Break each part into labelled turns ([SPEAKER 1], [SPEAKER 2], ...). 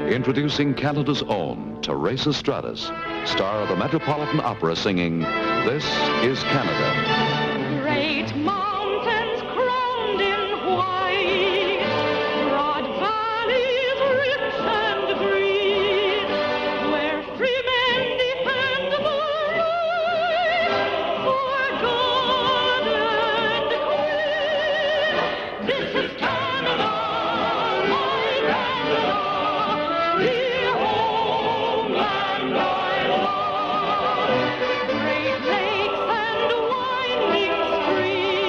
[SPEAKER 1] Introducing Canada's own Teresa Stratus, star of the Metropolitan Opera, singing This is Canada.
[SPEAKER 2] Great mountains crowned in white, broad valleys rich and green, where free men defend the right for God and Queen. This is Canada, my Canada, the homeland I love. Great lakes and winding streams,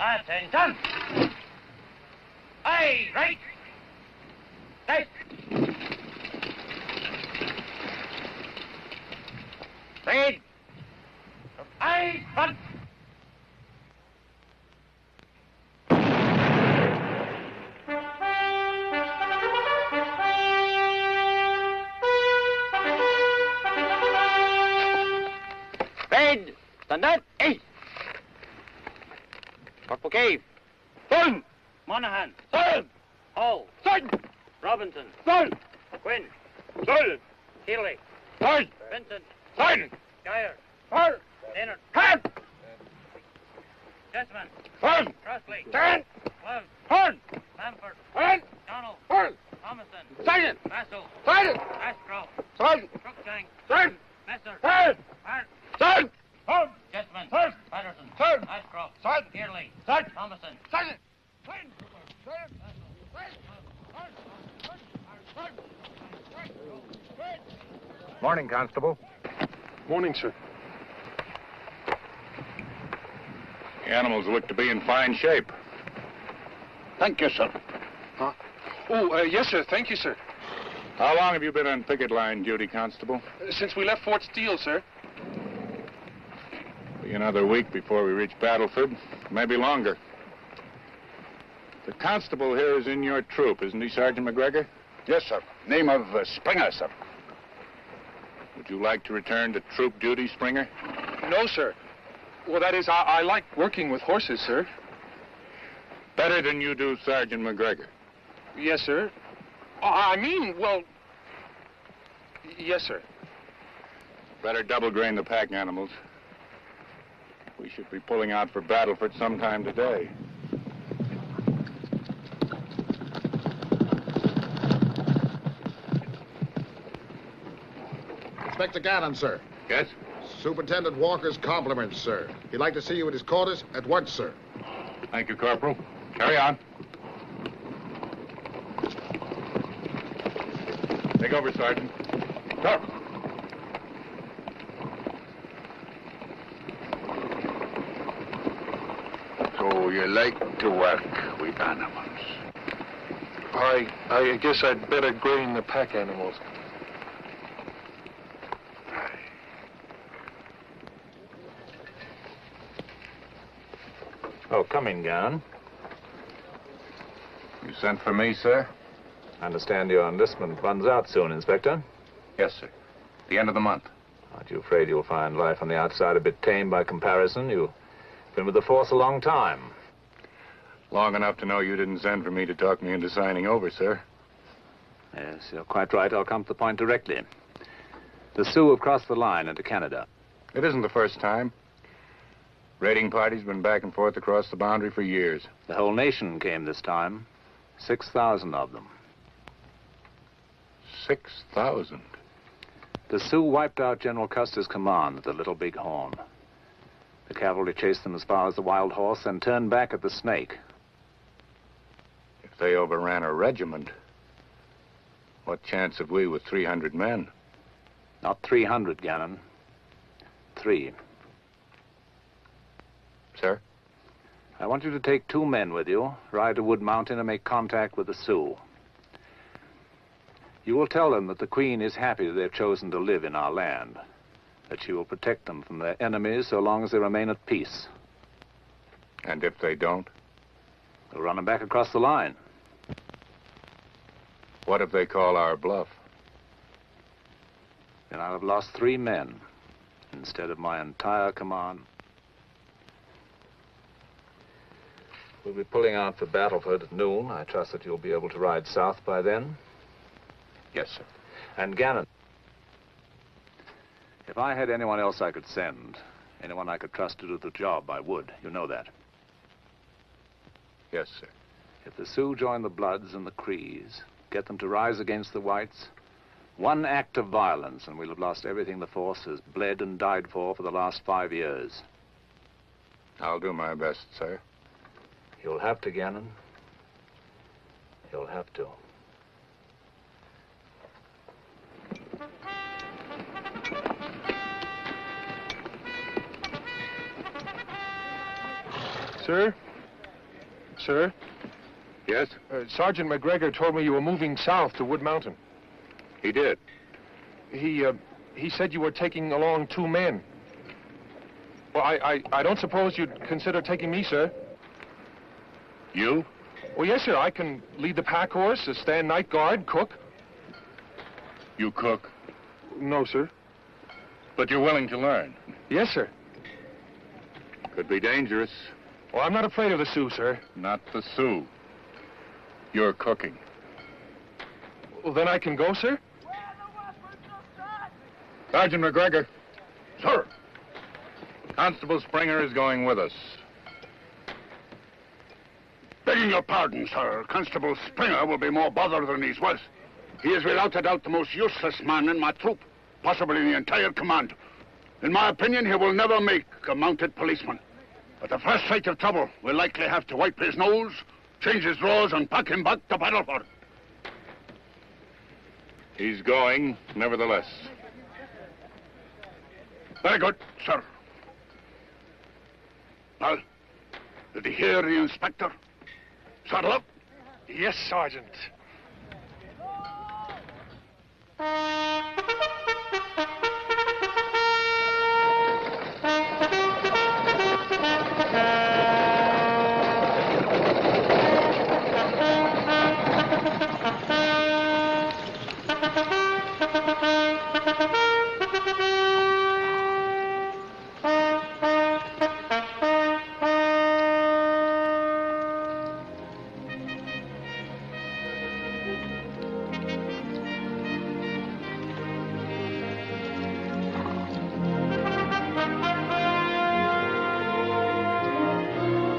[SPEAKER 3] Attention! Aye, right! Left! Speed! Aye, front! Speed! Standard! East! Corporal Cave!
[SPEAKER 4] Son!
[SPEAKER 3] Monahan!
[SPEAKER 4] Son!
[SPEAKER 3] Hall!
[SPEAKER 4] Son!
[SPEAKER 3] Robinson!
[SPEAKER 4] Son!
[SPEAKER 3] Quinn!
[SPEAKER 4] Son!
[SPEAKER 3] Healy!
[SPEAKER 4] Son!
[SPEAKER 3] Vincent!
[SPEAKER 4] Son!
[SPEAKER 3] Geyer!
[SPEAKER 4] Son!
[SPEAKER 3] Dehner!
[SPEAKER 4] Son!
[SPEAKER 3] Jessman!
[SPEAKER 4] Son!
[SPEAKER 3] Crossley!
[SPEAKER 4] Son!
[SPEAKER 3] Love!
[SPEAKER 4] Son!
[SPEAKER 3] Bamford!
[SPEAKER 4] Son!
[SPEAKER 3] Donald!
[SPEAKER 4] Son!
[SPEAKER 3] Thomason!
[SPEAKER 4] Sergeant!
[SPEAKER 3] Basso!
[SPEAKER 4] Son!
[SPEAKER 3] Ashcroft!
[SPEAKER 4] Son!
[SPEAKER 3] Cruikshank!
[SPEAKER 4] Son!
[SPEAKER 3] Messer!
[SPEAKER 4] Son!
[SPEAKER 3] Hart!
[SPEAKER 4] Son! Son!
[SPEAKER 3] Jessman!
[SPEAKER 4] Son!
[SPEAKER 3] Patterson!
[SPEAKER 4] Son!
[SPEAKER 3] Ashcroft!
[SPEAKER 4] Son!
[SPEAKER 3] Healy!
[SPEAKER 4] Son!
[SPEAKER 3] Thomason!
[SPEAKER 4] Sergeant! Son! Son!
[SPEAKER 5] Morning, Constable.
[SPEAKER 4] Morning, sir.
[SPEAKER 5] The animals look to be in fine shape.
[SPEAKER 4] Thank you, sir. Huh? Oh, yes, sir. Thank you, sir.
[SPEAKER 5] How long have you been on picket line duty, Constable?
[SPEAKER 4] Since we left Fort Steele, sir.
[SPEAKER 5] Be another week before we reach Battleford, maybe longer. The constable here is in your troop, isn't he, Sergeant McGregor?
[SPEAKER 6] Yes, sir. Name of Springer, sir.
[SPEAKER 5] Would you like to return to troop duty, Springer?
[SPEAKER 4] No, sir. Well, that is, I like working with horses, sir.
[SPEAKER 5] Better than you do, Sergeant McGregor.
[SPEAKER 4] Yes, sir. I mean, well, yes, sir.
[SPEAKER 5] Better double grain the pack animals. We should be pulling out for Battleford sometime today.
[SPEAKER 7] Inspector Gannon, sir.
[SPEAKER 5] Yes?
[SPEAKER 7] Superintendent Walker's compliments, sir. He'd like to see you at his quarters at once, sir.
[SPEAKER 5] Thank you, Corporal. Carry on. Take over, Sergeant. Sir.
[SPEAKER 6] So you like to work with animals?
[SPEAKER 4] I guess I'd better grain the pack animals.
[SPEAKER 8] Oh, come in, Gannon.
[SPEAKER 5] You sent for me, sir?
[SPEAKER 8] I understand your enlistment runs out soon, Inspector.
[SPEAKER 5] Yes, sir. The end of the month.
[SPEAKER 8] Aren't you afraid you'll find life on the outside a bit tame by comparison? You've been with the force a long time.
[SPEAKER 5] Long enough to know you didn't send for me to talk me into signing over, sir.
[SPEAKER 8] Yes, you're quite right. I'll come to the point directly. The Sioux have crossed the line into Canada.
[SPEAKER 5] It isn't the first time. Raiding parties been back and forth across the boundary for years.
[SPEAKER 8] The whole nation came this time. 6,000 of them.
[SPEAKER 5] 6,000?
[SPEAKER 8] The Sioux wiped out General Custer's command at the Little Bighorn. The cavalry chased them as far as the Wild Horse and turned back at the Snake.
[SPEAKER 5] If they overran a regiment, what chance have we with 300 men?
[SPEAKER 8] Not 300, Gannon. 3.
[SPEAKER 5] Sir?
[SPEAKER 8] I want you to take 2 men with you, ride to Wood Mountain, and make contact with the Sioux. You will tell them that the Queen is happy they've chosen to live in our land, that she will protect them from their enemies so long as they remain at peace.
[SPEAKER 5] And if they don't?
[SPEAKER 8] We'll run them back across the line.
[SPEAKER 5] What if they call our bluff?
[SPEAKER 8] Then I'll have lost 3 men instead of my entire command. We'll be pulling out for Battleford at noon. I trust that you'll be able to ride south by then.
[SPEAKER 5] Yes, sir.
[SPEAKER 8] And Gannon, if I had anyone else I could send, anyone I could trust to do the job, I would. You know that.
[SPEAKER 5] Yes, sir.
[SPEAKER 8] If the Sioux join the Bloods and the Crees, get them to rise against the Whites, one act of violence and we'll have lost everything the force has bled and died for the last 5 years.
[SPEAKER 5] I'll do my best, sir.
[SPEAKER 8] You'll have to, Gannon. You'll have to.
[SPEAKER 4] Sir, sir.
[SPEAKER 5] Yes?
[SPEAKER 4] Sergeant McGregor told me you were moving south to Wood Mountain.
[SPEAKER 5] He did.
[SPEAKER 4] He said you were taking along 2 men. Well, I don't suppose you'd consider taking me, sir.
[SPEAKER 5] You?
[SPEAKER 4] Well, yes, sir. I can lead the pack horse, stand night guard, cook.
[SPEAKER 5] You cook?
[SPEAKER 4] No, sir.
[SPEAKER 5] But you're willing to learn?
[SPEAKER 4] Yes, sir.
[SPEAKER 5] Could be dangerous.
[SPEAKER 4] Well, I'm not afraid of the Sioux, sir.
[SPEAKER 5] Not the Sioux. You're cooking.
[SPEAKER 4] Well, then I can go, sir?
[SPEAKER 5] Sergeant McGregor.
[SPEAKER 4] Sir.
[SPEAKER 5] Constable Springer is going with us.
[SPEAKER 6] Begging your pardon, sir, Constable Springer will be more bother than he's worth. He is without a doubt the most useless man in my troop, possibly in the entire command. In my opinion, he will never make a mounted policeman. At the first sight of trouble, we'll likely have to wipe his nose, change his drawers, and pack him back to Battleford.
[SPEAKER 5] He's going, nevertheless.
[SPEAKER 6] Very good, sir. Well, did he hear the inspector? Saddle up.
[SPEAKER 4] Yes, Sergeant.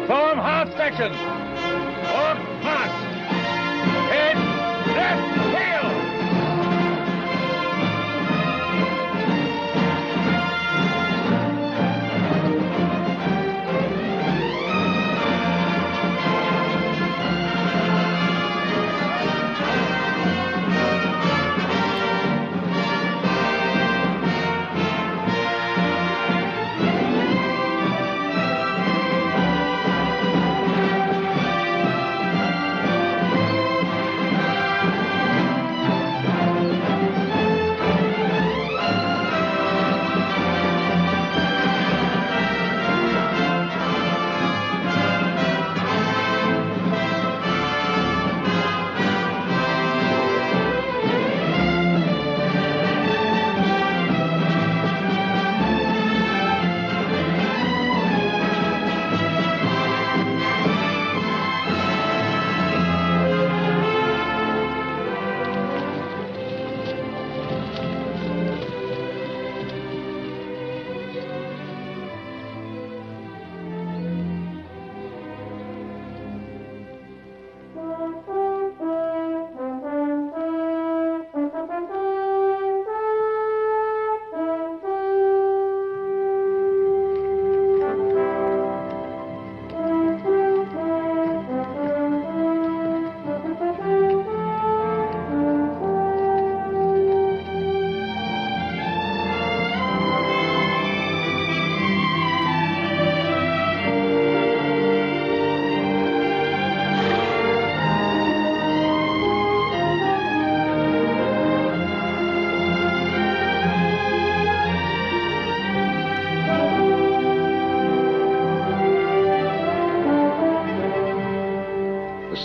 [SPEAKER 3] Form half section. Form fast. Head, left, tail.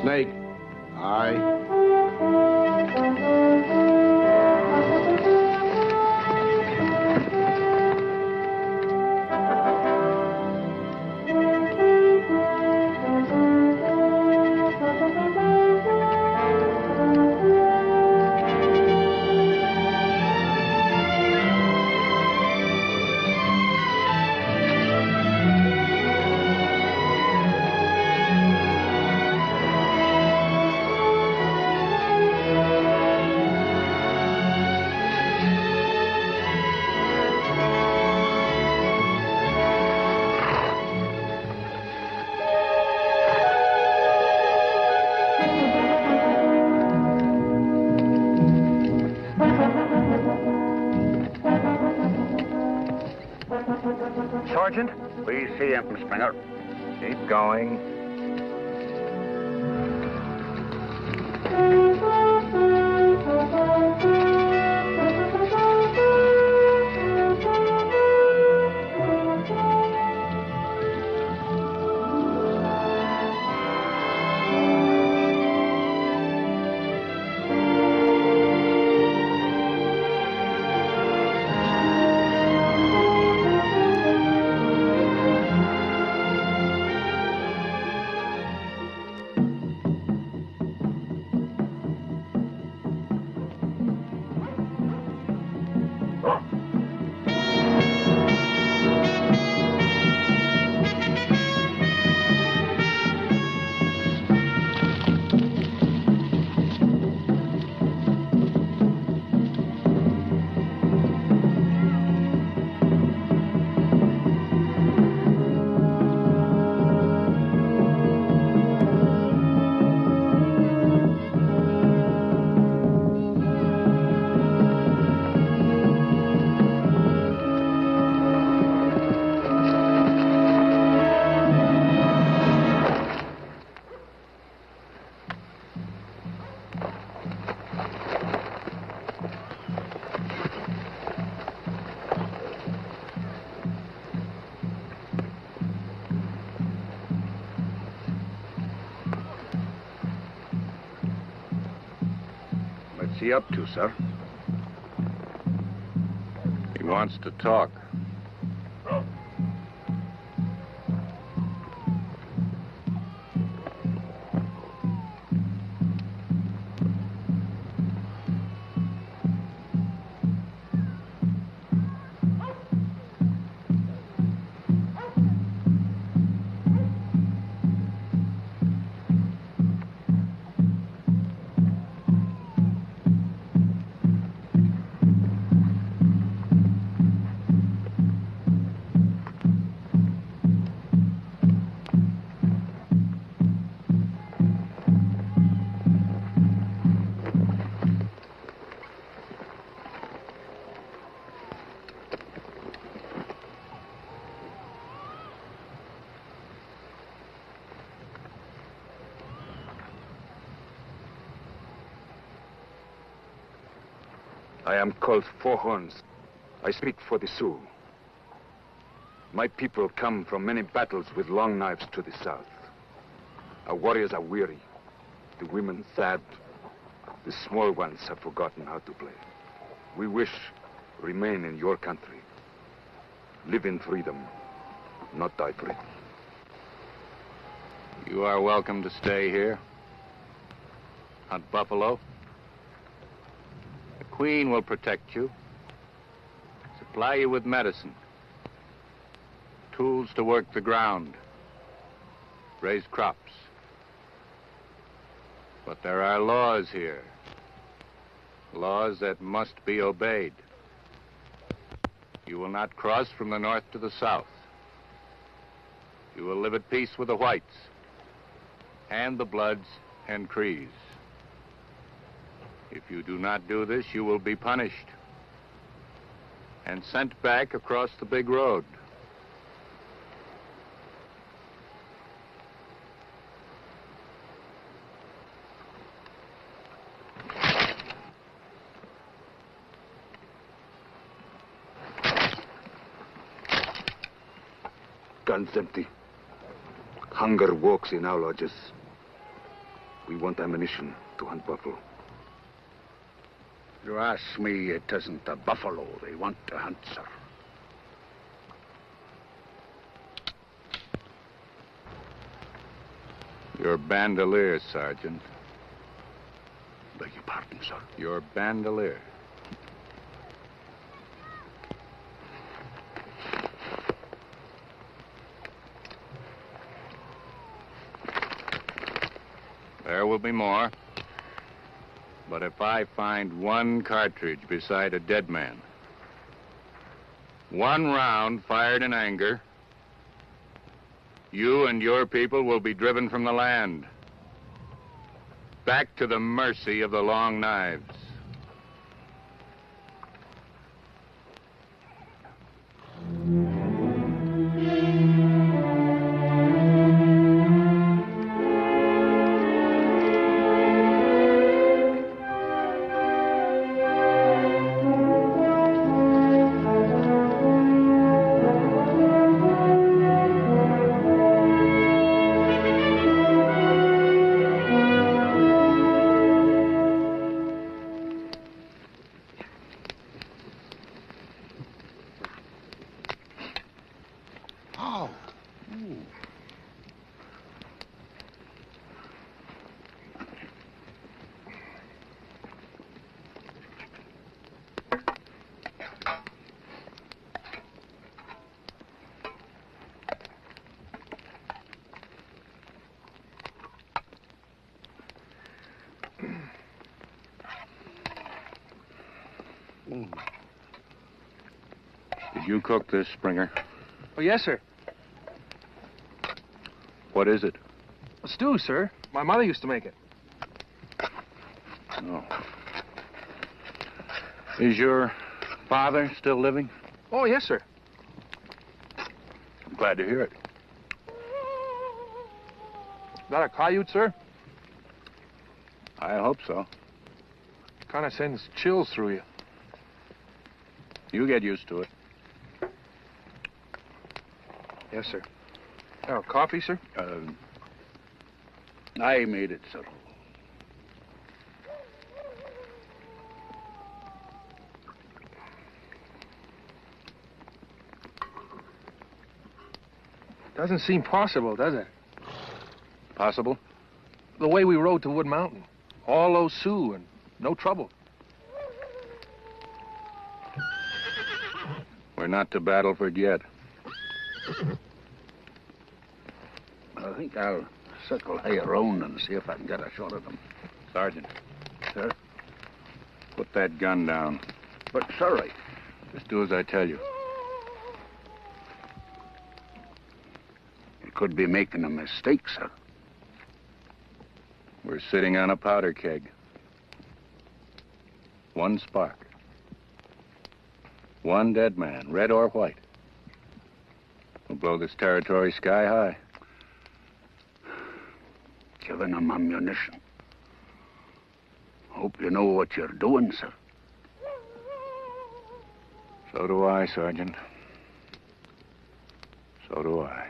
[SPEAKER 7] Snake. Aye.
[SPEAKER 6] Sergeant? We see him, Springer.
[SPEAKER 8] Keep going.
[SPEAKER 5] he up to, sir? He wants to talk.
[SPEAKER 9] I am called Four Horns. I speak for the Sioux. My people come from many battles with long knives to the south. Our warriors are weary, the women sad, the small ones have forgotten how to play. We wish to remain in your country, live in freedom, not die free.
[SPEAKER 5] You are welcome to stay here. Hunt buffalo. The Queen will protect you, supply you with medicine, tools to work the ground, raise crops. But there are laws here, laws that must be obeyed. You will not cross from the north to the south. You will live at peace with the whites and the Bloods and Crees. If you do not do this, you will be punished and sent back across the big road.
[SPEAKER 9] Guns empty. Hunger walks in our lodges. We want ammunition to hunt buffalo.
[SPEAKER 6] You ask me, it isn't the buffalo they want to hunt, sir.
[SPEAKER 5] Your bandolier, Sergeant.
[SPEAKER 6] Beg your pardon, sir.
[SPEAKER 5] Your bandolier. There will be more. But if I find one cartridge beside a dead man, one round fired in anger, you and your people will be driven from the land, back to the mercy of the long knives. Did you cook this, Springer?
[SPEAKER 4] Oh, yes, sir.
[SPEAKER 5] What is it?
[SPEAKER 4] A stew, sir. My mother used to make it.
[SPEAKER 5] Oh. Is your father still living?
[SPEAKER 4] Oh, yes, sir.
[SPEAKER 5] I'm glad to hear it.
[SPEAKER 4] Is that a coyote, sir?
[SPEAKER 5] I hope so.
[SPEAKER 4] Kind of sends chills through you.
[SPEAKER 5] You get used to it.
[SPEAKER 4] Yes, sir. Oh, coffee, sir?
[SPEAKER 6] I made it, sir.
[SPEAKER 4] Doesn't seem possible, does it?
[SPEAKER 5] Possible?
[SPEAKER 4] The way we rode to Wood Mountain. All those Sioux and no trouble.
[SPEAKER 5] We're not to Battleford yet.
[SPEAKER 6] I think I'll circle high around and see if I can get a shot at them.
[SPEAKER 5] Sergeant,
[SPEAKER 6] Sir?
[SPEAKER 5] put that gun down.
[SPEAKER 6] But, sir,
[SPEAKER 5] Just do as I tell you.
[SPEAKER 6] you could be making a mistake, sir.
[SPEAKER 5] We're sitting on a powder keg. One spark. One dead man, red or white. We'll blow this territory sky high.
[SPEAKER 6] Giving them ammunition. Hope you know what you're doing, sir.
[SPEAKER 5] So do I, Sergeant. So do I.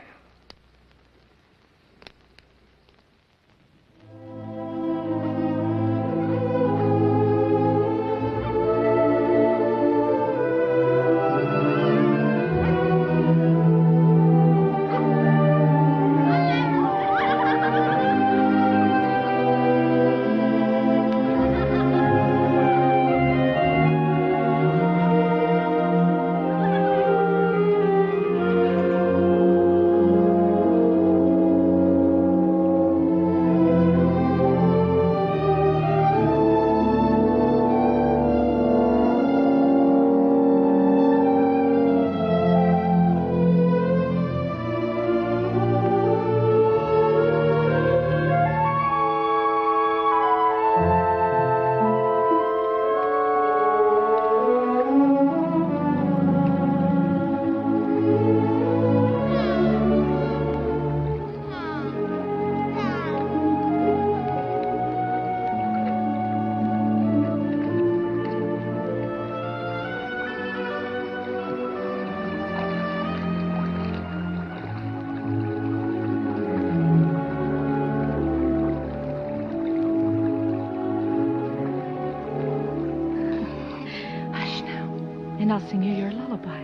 [SPEAKER 10] And I'll sing you your lullaby.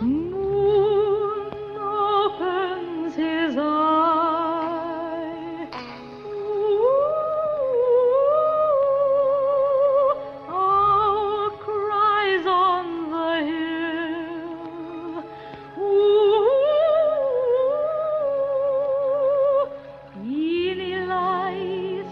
[SPEAKER 10] Moon opens his eye. Owl cries on the hill. Ili lies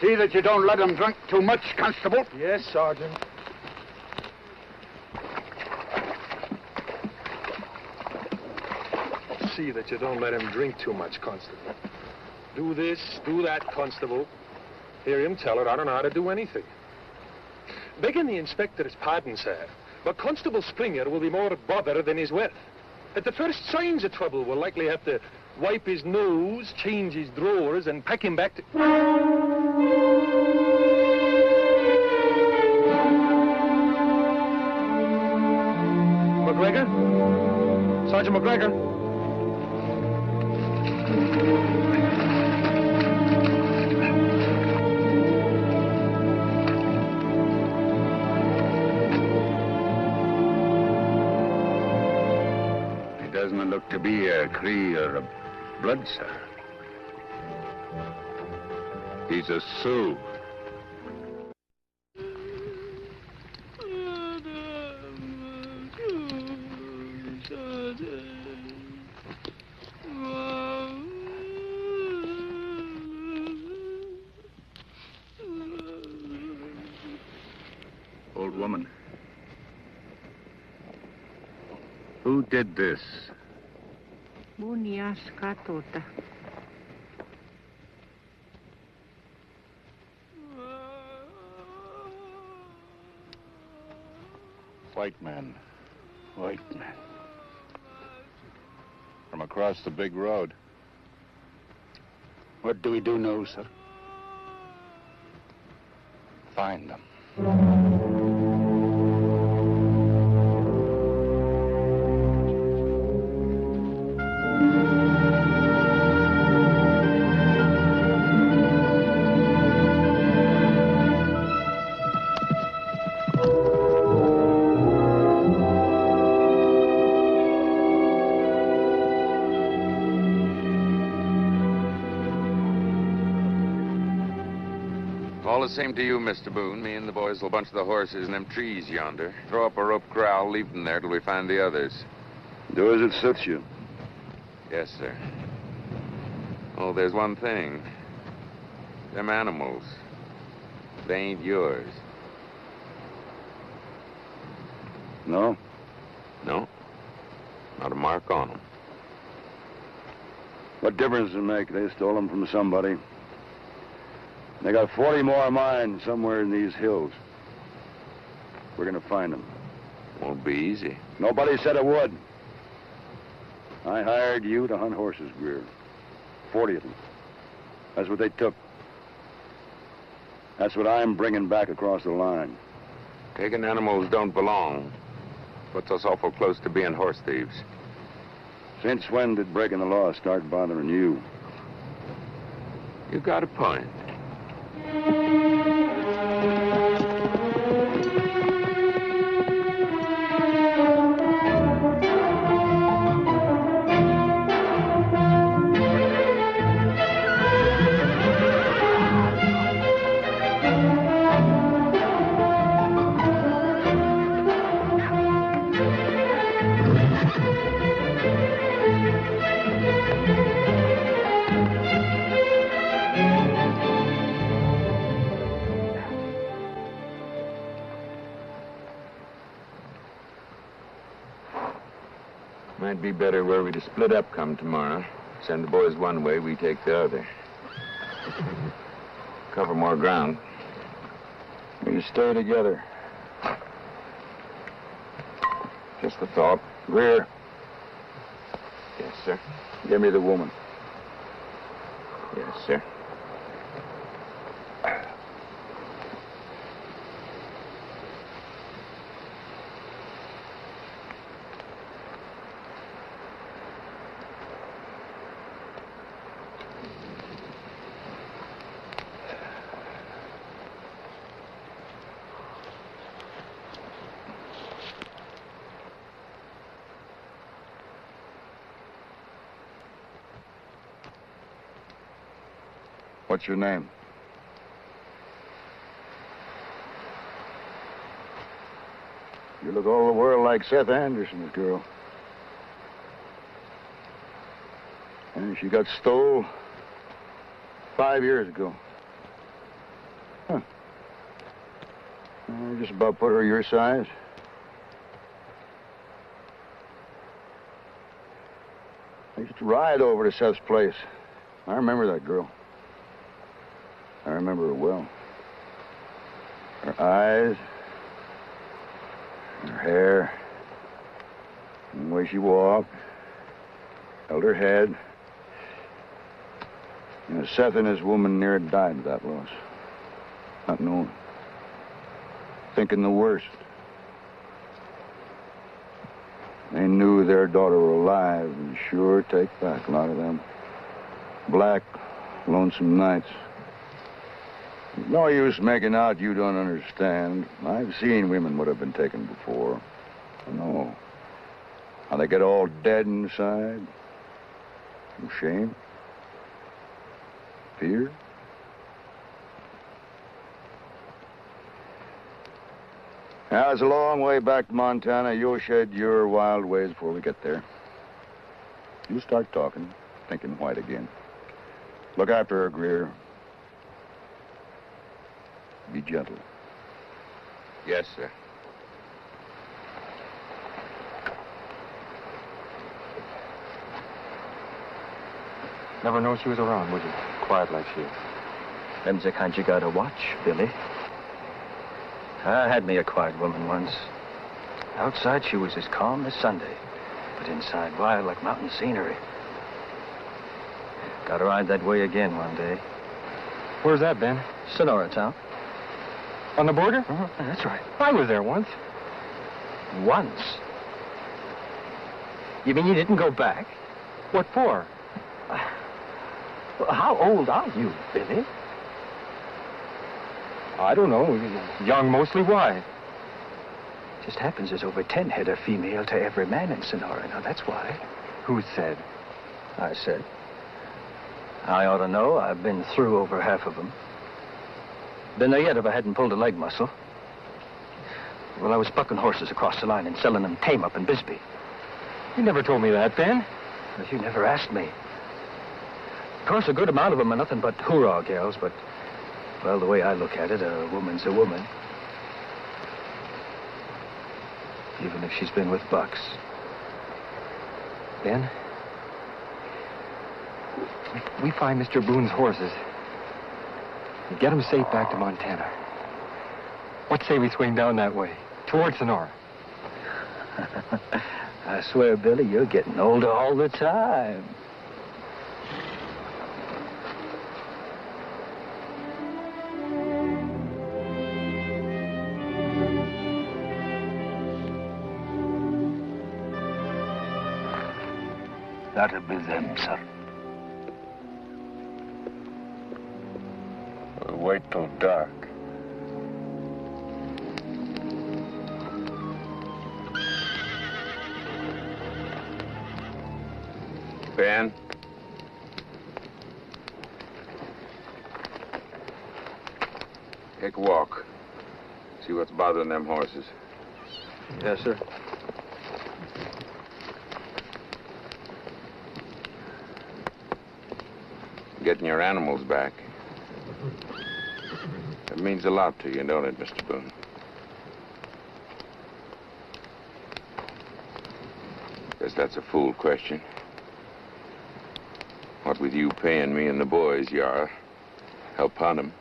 [SPEAKER 6] See that you don't let him drink too much, Constable.
[SPEAKER 4] Yes, Sergeant. See that you don't let him drink too much, Constable. Do this, do that, Constable. Hear him tell her I don't know how to do anything. Begging the inspector's pardon, sir, but Constable Springer will be more bother than he's worth. At the first signs of trouble, we'll likely have to wipe his nose, change his drawers, and pack him back to... McGregor? Sergeant McGregor?
[SPEAKER 6] He doesn't look to be a Cree or a Blood, sir. He's a Sioux. Old woman. Who did this?
[SPEAKER 9] White men. White men. From across the big road.
[SPEAKER 6] What do we do now, sir?
[SPEAKER 9] Find them.
[SPEAKER 5] All the same to you, Mr. Boone. Me and the boys will bunch the horses in them trees yonder. Throw up a rope corral, leave them there till we find the others.
[SPEAKER 9] Do as it suits you.
[SPEAKER 5] Yes, sir. Oh, there's one thing. Them animals. They ain't yours.
[SPEAKER 9] No?
[SPEAKER 5] No. Not a mark on them.
[SPEAKER 9] What difference does it make? They stole them from somebody. They got 40 more of mine somewhere in these hills. We're gonna find them.
[SPEAKER 5] Won't be easy.
[SPEAKER 9] Nobody said it would. I hired you to hunt horses, Greer. 40 of them. That's what they took. That's what I'm bringing back across the line.
[SPEAKER 5] Taking animals don't belong. Puts us awful close to being horse thieves.
[SPEAKER 9] Since when did breaking the law start bothering you?
[SPEAKER 5] You got a point. Might be better were we to split up come tomorrow. Send the boys one way, we take the other. Cover more ground. We stay together. Just a thought. Greer. Yes, sir.
[SPEAKER 9] Give me the woman.
[SPEAKER 5] Yes, sir.
[SPEAKER 9] What's your name? You look all the world like Seth Anderson's girl. And she got stole 5 years ago.
[SPEAKER 6] Huh. Just about put her your size. I used to ride over to Seth's place. I remember that girl. I remember her well. Her eyes, her hair, and the way she walked, held her head. You know, Seth and his woman near died of that loss. Not knowing. Thinking the worst. They knew their daughter were alive and sure take back a lot of them black, lonesome nights. No use making out you don't understand. I've seen women would have been taken before. I know. How they get all dead inside. From shame. Fear. Now, it's a long way back to Montana. You'll shed your wild ways before we get there. You start talking, thinking white again. Look after her, Greer. Be gentle.
[SPEAKER 5] Yes, sir.
[SPEAKER 11] Never know she was around, would you? Quiet like she is.
[SPEAKER 12] Them's the kind you gotta watch, Billy. I had me a quiet woman once. Outside, she was as calm as Sunday, but inside, wild like mountain scenery. Got to ride that way again one day.
[SPEAKER 11] Where's that, Ben?
[SPEAKER 12] Sonora town.
[SPEAKER 11] On the border?
[SPEAKER 12] That's right.
[SPEAKER 11] I was there once.
[SPEAKER 12] Once? You mean you didn't go back?
[SPEAKER 11] What for?
[SPEAKER 12] Well, how old are you, Billy?
[SPEAKER 11] I don't know. Young mostly. Why?
[SPEAKER 12] Just happens there's over 10 head of female to every man in Sonora. Now, that's why.
[SPEAKER 11] Who said?
[SPEAKER 12] I said. I ought to know. I've been through over half of them. Been there yet if I hadn't pulled a leg muscle. Well, I was bucking horses across the line and selling them tame up in Bisbee.
[SPEAKER 11] You never told me that, Ben.
[SPEAKER 12] Well, you never asked me. Of course, a good amount of them are nothing but hoorah gals, but, well, the way I look at it, a woman's a woman. Even if she's been with bucks.
[SPEAKER 11] Ben, if we find Mr. Boone's horses and get them safe back to Montana, what say we swing down that way, towards Sonora?
[SPEAKER 12] I swear, Billy, you're getting older all the time. That'll be them, sir.
[SPEAKER 9] We'll wait till dark.
[SPEAKER 5] Ben? Take a walk. See what's bothering them horses.
[SPEAKER 12] Yes, sir.
[SPEAKER 5] Getting your animals back. It means a lot to you, don't it, Mr. Boone? Guess that's a fool question. What with you paying me and the boys, you are. Help hunt 'em.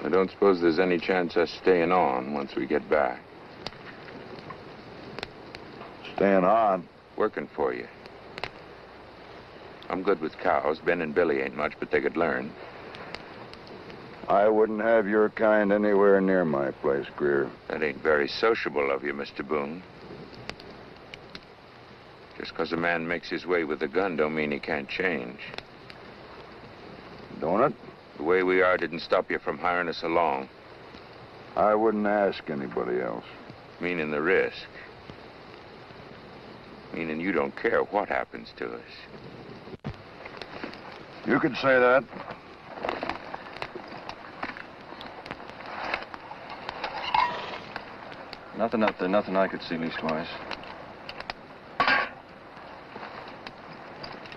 [SPEAKER 5] I don't suppose there's any chance of us staying on once we get back.
[SPEAKER 6] Staying on?
[SPEAKER 5] Working for you. I'm good with cows. Ben and Billy ain't much, but they could learn.
[SPEAKER 6] I wouldn't have your kind anywhere near my place, Greer.
[SPEAKER 5] That ain't very sociable of you, Mr. Boone. Just 'cause a man makes his way with a gun don't mean he can't change.
[SPEAKER 6] Don't it?
[SPEAKER 5] The way we are didn't stop you from hiring us along.
[SPEAKER 6] I wouldn't ask anybody else.
[SPEAKER 5] Meaning the risk. Meaning you don't care what happens to us.
[SPEAKER 6] You could say that.
[SPEAKER 12] Nothing up there, nothing I could see leastwise.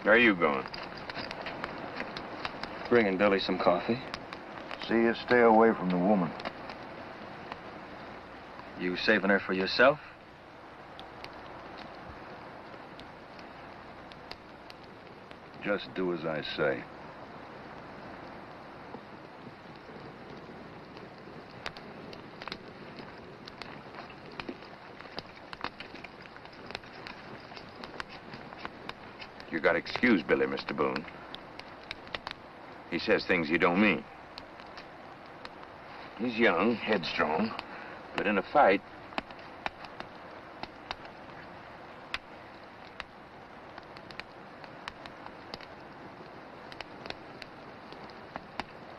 [SPEAKER 9] Where are you going?
[SPEAKER 11] Bringing Billy some coffee.
[SPEAKER 13] See you stay away from the woman.
[SPEAKER 11] You saving her for yourself?
[SPEAKER 13] Just do as I say.
[SPEAKER 9] You got to excuse Billy, Mr. Boone. He says things he don't mean. He's young, headstrong, but in a fight...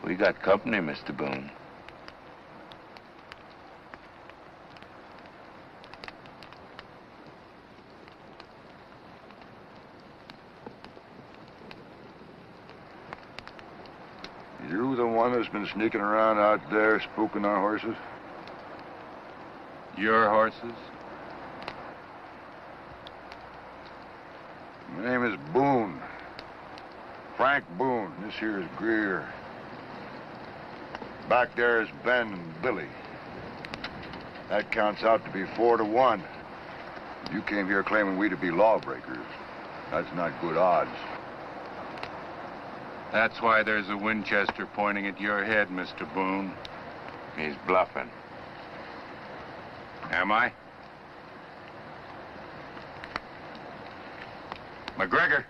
[SPEAKER 9] We got company, Mr. Boone.
[SPEAKER 13] You the one that's been sneaking around out there spooking our horses?
[SPEAKER 5] Your horses?
[SPEAKER 13] My name is Boone. Frank Boone. This here is Greer. Back there is Ben and Billy. That counts out to be 4-1. You came here claiming we to be lawbreakers. That's not good odds.
[SPEAKER 5] That's why there's a Winchester pointing at your head, Mr. Boone.
[SPEAKER 9] He's bluffing.
[SPEAKER 5] Am I? McGregor.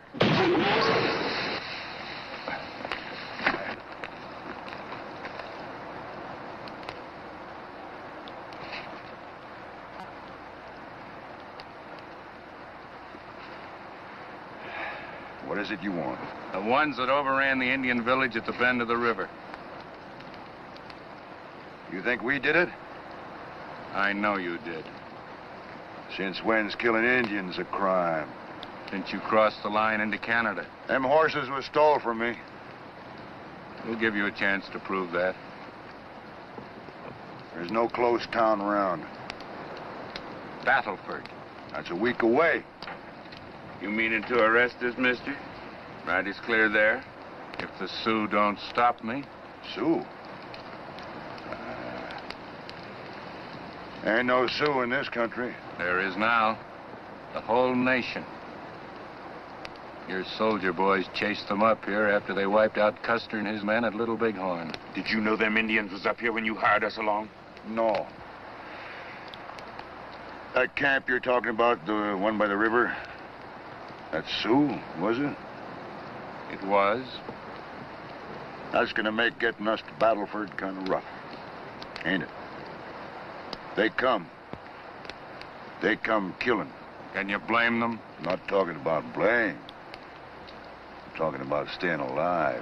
[SPEAKER 13] What is it you want?
[SPEAKER 5] The ones that overran the Indian village at the bend of the river.
[SPEAKER 13] You think we did it?
[SPEAKER 5] I know you did.
[SPEAKER 13] Since when's killing Indians a crime?
[SPEAKER 5] Since you crossed the line into Canada.
[SPEAKER 13] Them horses was stole from me.
[SPEAKER 5] We'll give you a chance to prove that.
[SPEAKER 13] There's no close town around.
[SPEAKER 5] Battleford.
[SPEAKER 13] That's a week away.
[SPEAKER 9] You meaning to arrest us, mister? Right is clear there.
[SPEAKER 5] If the Sioux don't stop me.
[SPEAKER 13] Sioux? Ain't no Sioux in this country.
[SPEAKER 5] There is now. The whole nation. Your soldier boys chased them up here after they wiped out Custer and his men at Little Bighorn.
[SPEAKER 9] Did you know them Indians was up here when you hired us along?
[SPEAKER 13] No. That camp you're talking about, the one by the river, that's Sioux, was it?
[SPEAKER 5] It was.
[SPEAKER 13] That's gonna make getting us to Battleford kind of rough, ain't it? They come killing.
[SPEAKER 5] Can you blame them?
[SPEAKER 13] I'm not talking about blame. I'm talking about staying alive.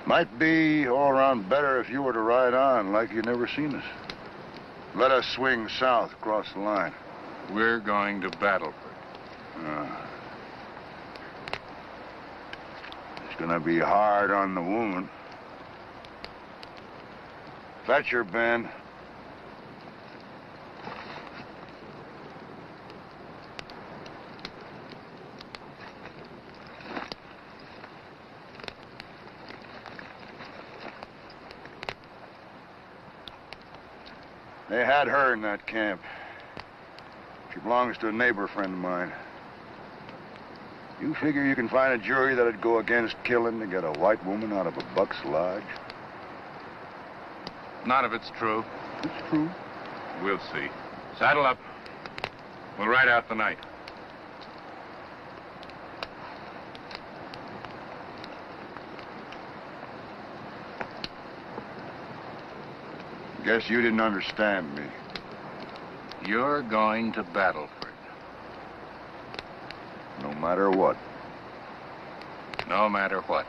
[SPEAKER 13] Might be all around better if you were to ride on like you'd never seen us. Let us swing south across the line.
[SPEAKER 5] We're going to Battleford.
[SPEAKER 13] It's gonna be hard on the woman. Thatcher, Ben. They had her in that camp. She belongs to a neighbor friend of mine. You figure you can find a jury that'd go against killing to get a white woman out of a buck's lodge?
[SPEAKER 5] None of it's true.
[SPEAKER 13] It's true.
[SPEAKER 5] We'll see. Saddle up. We'll ride out the night.
[SPEAKER 13] Guess you didn't understand me.
[SPEAKER 5] You're going to Battleford.
[SPEAKER 13] No matter what.
[SPEAKER 5] No matter what.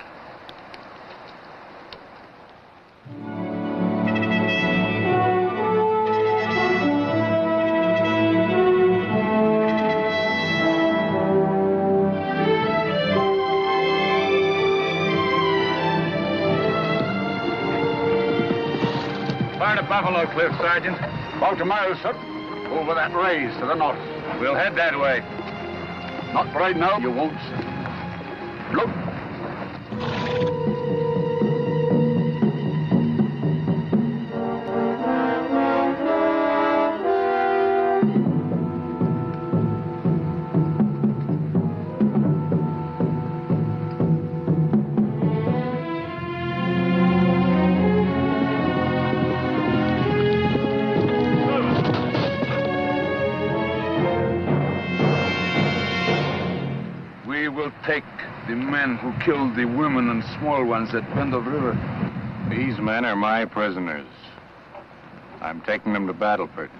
[SPEAKER 3] Fire to Buffalo Cliff, Sergeant.
[SPEAKER 6] About a mile, sir. Over that raise to the north.
[SPEAKER 5] We'll head that way.
[SPEAKER 6] Not right now, you won't, sir. Look.
[SPEAKER 9] Take the men who killed the women and small ones at Bend of River.
[SPEAKER 5] These men are my prisoners. I'm taking them to Battleford.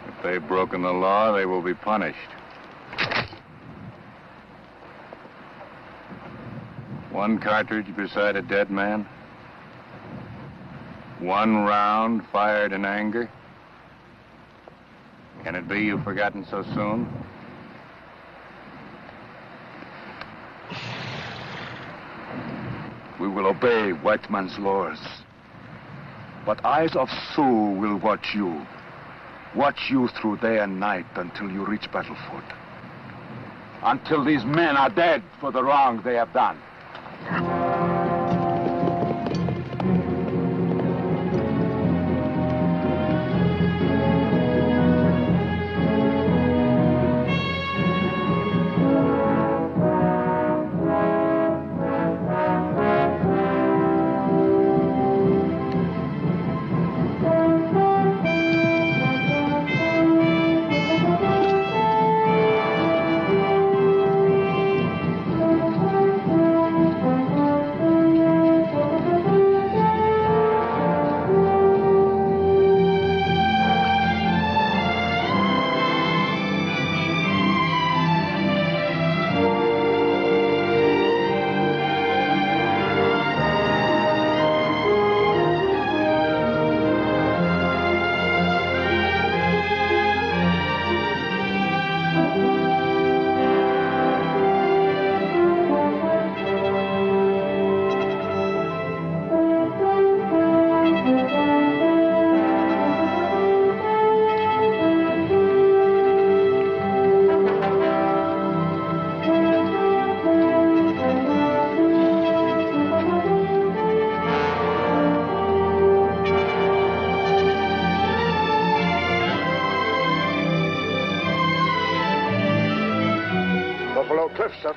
[SPEAKER 5] If they've broken the law, they will be punished. One cartridge beside a dead man. One round fired in anger. Can it be you've forgotten so soon?
[SPEAKER 9] We will obey white man's laws. But eyes of Sioux will watch you. Watch you through day and night until you reach Battleford. Until these men are dead for the wrong they have done.
[SPEAKER 13] Cliff, sir.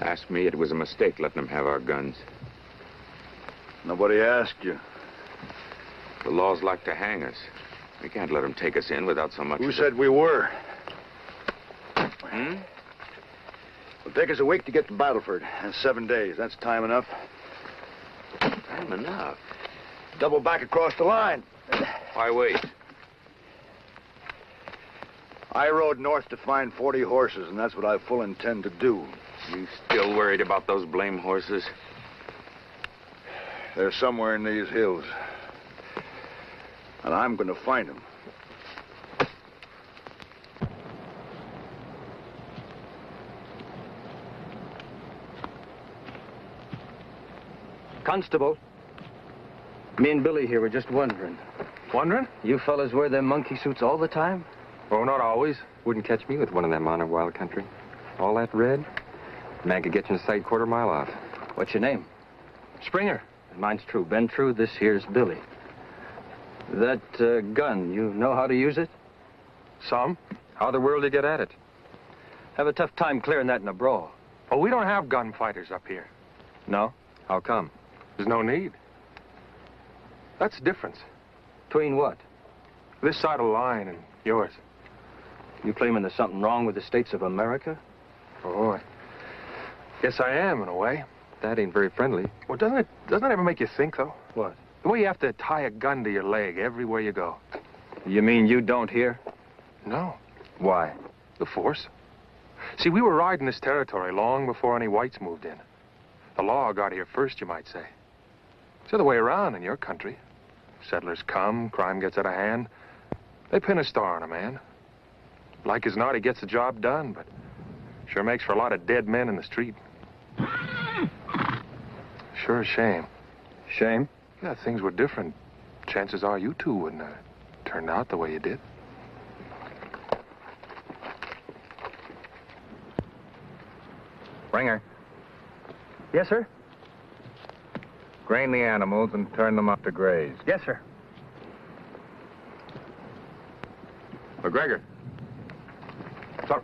[SPEAKER 9] Asked me it was a mistake letting them have our guns.
[SPEAKER 13] Nobody asked you.
[SPEAKER 9] The laws like to hang us. We can't let them take us in without so much...
[SPEAKER 13] Who said we were?
[SPEAKER 9] Hmm?
[SPEAKER 13] It'll take us a week to get to Battleford. That's 7 days. That's time enough.
[SPEAKER 9] Time enough?
[SPEAKER 13] Double back across the line.
[SPEAKER 9] Why wait?
[SPEAKER 13] I rode north to find 40 horses, and that's what I full intend to do.
[SPEAKER 9] You still worried about those blame horses?
[SPEAKER 13] They're somewhere in these hills. And I'm going to find them.
[SPEAKER 12] Constable, me and Billy here were just wondering.
[SPEAKER 11] Wondering?
[SPEAKER 12] You fellas wear them monkey suits all the time?
[SPEAKER 11] Oh, not always. Wouldn't catch me with one of them on a wild country. All that red, man could get you in sight quarter-mile off.
[SPEAKER 12] What's your name?
[SPEAKER 11] Springer.
[SPEAKER 12] And mine's True. Ben True, this here's Billy. That gun, you know how to use it?
[SPEAKER 11] Some. How the world do you get at it?
[SPEAKER 12] Have a tough time clearing that in a brawl.
[SPEAKER 11] Oh, we don't have gunfighters up here.
[SPEAKER 12] No?
[SPEAKER 11] How come? There's no need. That's the difference.
[SPEAKER 12] Between what?
[SPEAKER 11] This side of the line and yours.
[SPEAKER 12] You claiming there's something wrong with the states of America?
[SPEAKER 11] Oh, I guess I am, in a way. That ain't very friendly.
[SPEAKER 14] Well, doesn't it ever make you think, though?
[SPEAKER 11] What?
[SPEAKER 14] The way you have to tie a gun to your leg everywhere you go.
[SPEAKER 8] You mean you don't hear?
[SPEAKER 14] No.
[SPEAKER 8] Why?
[SPEAKER 14] The force. See, we were riding this territory long before any whites moved in. The law got here first, you might say. It's the other way around in your country. Settlers come, crime gets out of hand. They pin a star on a man. Like as not, he gets the job done, but sure makes for a lot of dead men in the street. Sure a shame.
[SPEAKER 8] Shame?
[SPEAKER 14] Yeah, if things were different, chances are you two wouldn't have turned out the way you did.
[SPEAKER 5] Springer,
[SPEAKER 11] Yes, sir?
[SPEAKER 5] grain the animals and turn them up to graze.
[SPEAKER 11] Yes, sir.
[SPEAKER 5] McGregor. Sir.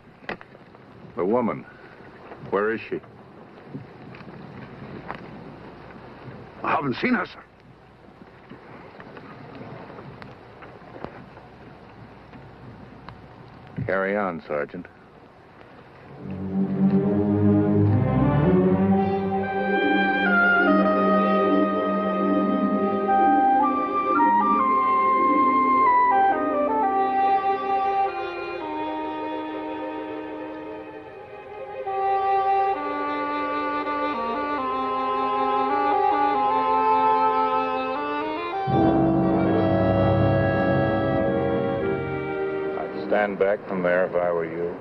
[SPEAKER 5] The woman. Where is she?
[SPEAKER 6] I haven't seen her, sir.
[SPEAKER 5] Carry on, Sergeant. Stand back from there if I were you.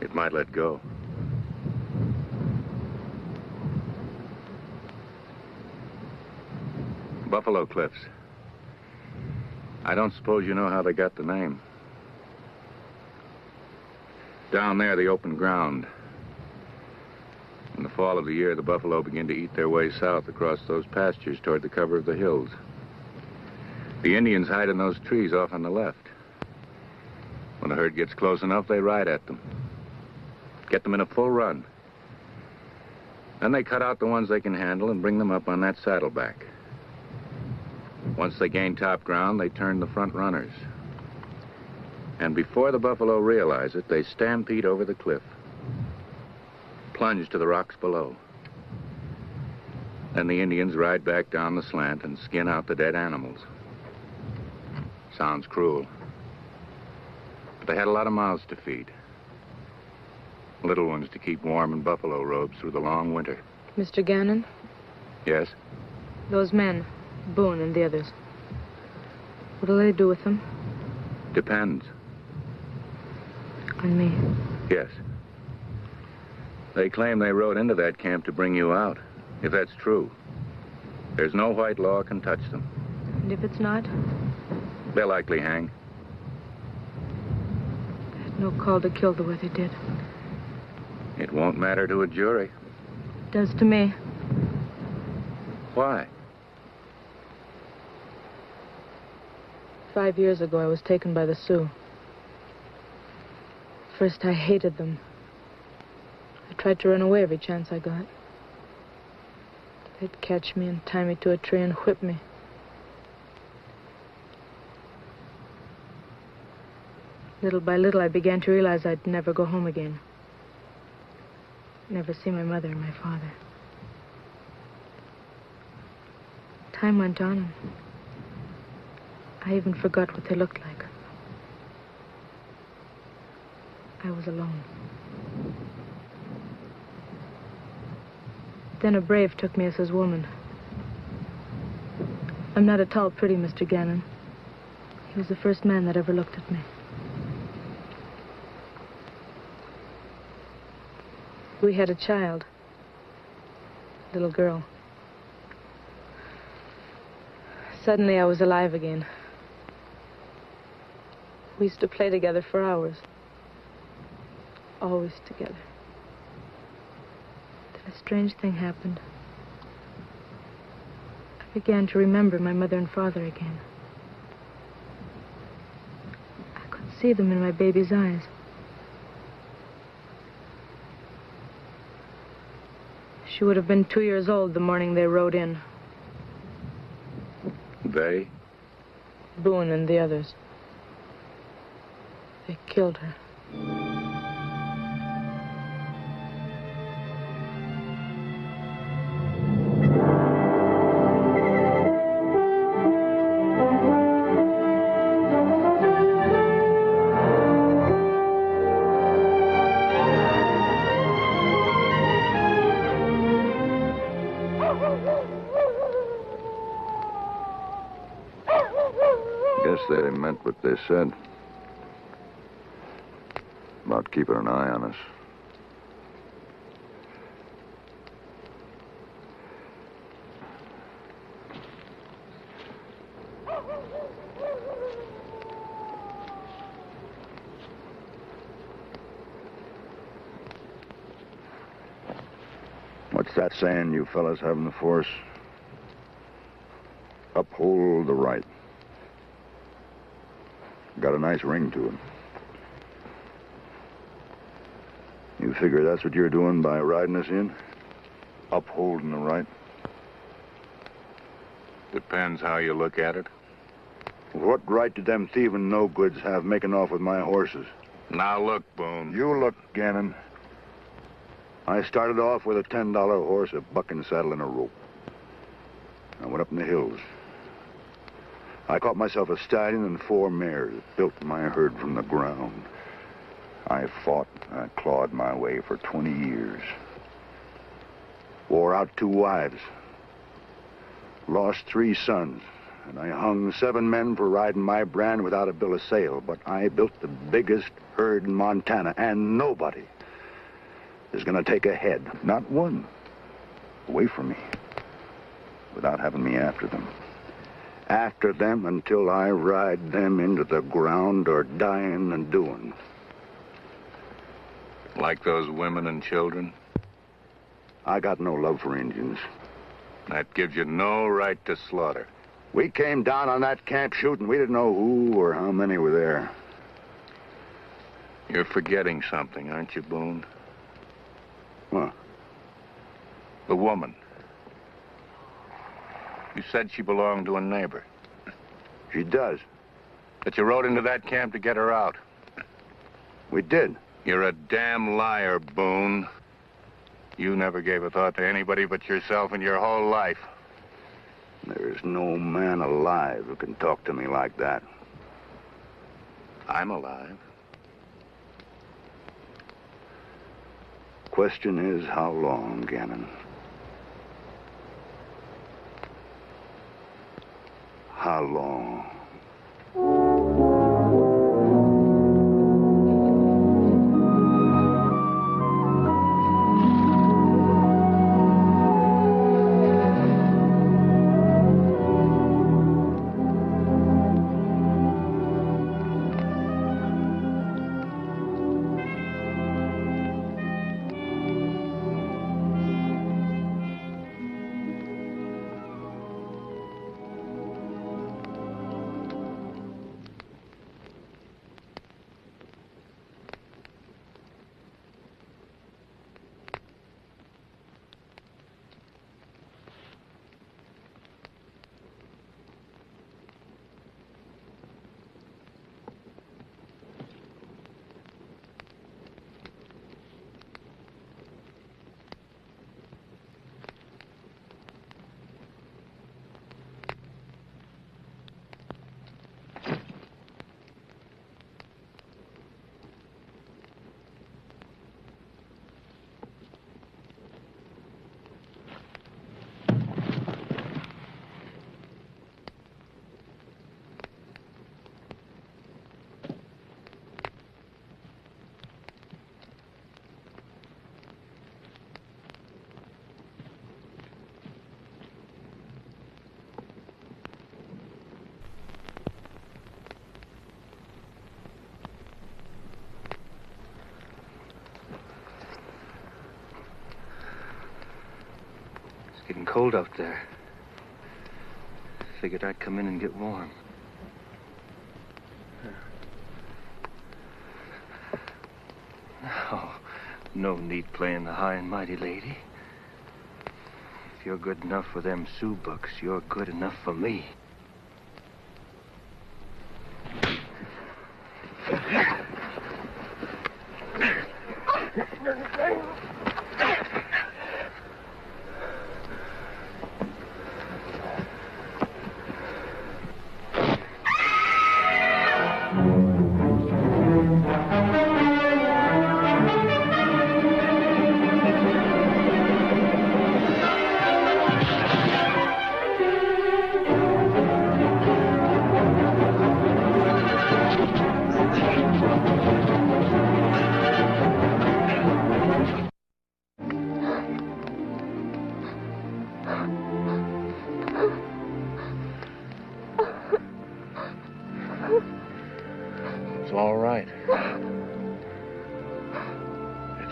[SPEAKER 5] It might let go. Buffalo Cliffs. I don't suppose you know how they got the name. Down there, the open ground. In the fall of the year, the buffalo begin to eat their way south across those pastures toward the cover of the hills. The Indians hide in those trees off on the left. When the herd gets close enough, they ride at them. Get them in a full run. Then they cut out the ones they can handle and bring them up on that saddleback. Once they gain top ground, they turn the front runners. And before the buffalo realize it, they stampede over the cliff, plunge to the rocks below. Then the Indians ride back down the slant and skin out the dead animals. Sounds cruel. But they had a lot of mouths to feed. Little ones to keep warm in buffalo robes through the long winter.
[SPEAKER 15] Mr. Gannon?
[SPEAKER 5] Yes?
[SPEAKER 15] Those men, Boone and the others. What'll they do with them?
[SPEAKER 5] Depends.
[SPEAKER 15] On me?
[SPEAKER 5] Yes. They claim they rode into that camp to bring you out. If that's true, there's no white law can touch them.
[SPEAKER 15] And if it's not?
[SPEAKER 5] They'll likely hang.
[SPEAKER 15] They had no call to kill the way they did.
[SPEAKER 5] It won't matter to a jury.
[SPEAKER 15] It does to me.
[SPEAKER 5] Why?
[SPEAKER 15] 5 years ago, I was taken by the Sioux. First, I hated them. I tried to run away every chance I got. They'd catch me and tie me to a tree and whip me. Little by little, I began to realize I'd never go home again. Never see my mother and my father. Time went on, and I even forgot what they looked like. I was alone. Then a brave took me as his woman. I'm not at all pretty, Mr. Gannon. He was the first man that ever looked at me. We had a child. Little girl. Suddenly I was alive again. We used to play together for hours. Always together. Then a strange thing happened. I began to remember my mother and father again. I could see them in my baby's eyes. She would have been 2 years old the morning they rode in.
[SPEAKER 5] They?
[SPEAKER 15] Boone and the others. They killed her.
[SPEAKER 13] meant what they said. About keeping an eye on us. What's that saying you fellas have in the force? Uphold the right. Got a nice ring to it. You figure that's what you're doing by riding us in? Upholding the right?
[SPEAKER 5] Depends how you look at it.
[SPEAKER 13] What right did them thieving no-goods have making off with my horses?
[SPEAKER 5] Now look, Boone.
[SPEAKER 13] You look, Gannon. I started off with a $10 horse, a bucking saddle, and a rope. I went up in the hills. I caught myself a stallion and 4 mares, built my herd from the ground. I fought, I clawed my way for 20 years. Wore out 2 wives. Lost 3 sons. And I hung 7 men for riding my brand without a bill of sale. But I built the biggest herd in Montana, and nobody is going to take a head, not one, away from me without having me after them. After them until I ride them into the ground or dying and doing.
[SPEAKER 5] Like those women and children?
[SPEAKER 13] I got no love for Indians.
[SPEAKER 5] That gives you no right to slaughter.
[SPEAKER 13] We came down on that camp shooting. We didn't know who or how many were there.
[SPEAKER 5] You're forgetting something, aren't you, Boone?
[SPEAKER 13] What?
[SPEAKER 5] The woman. You said she belonged to a neighbor.
[SPEAKER 13] She does.
[SPEAKER 5] But you rode into that camp to get her out.
[SPEAKER 13] We did.
[SPEAKER 5] You're a damn liar, Boone. You never gave a thought to anybody but yourself in your whole life.
[SPEAKER 13] There's no man alive who can talk to me like that.
[SPEAKER 5] I'm alive.
[SPEAKER 13] Question is, how long, Gannon? How long?
[SPEAKER 12] Getting cold out there. Figured I'd come in and get warm. No need playing the high and mighty, lady. If you're good enough for them Sioux bucks, you're good enough for me.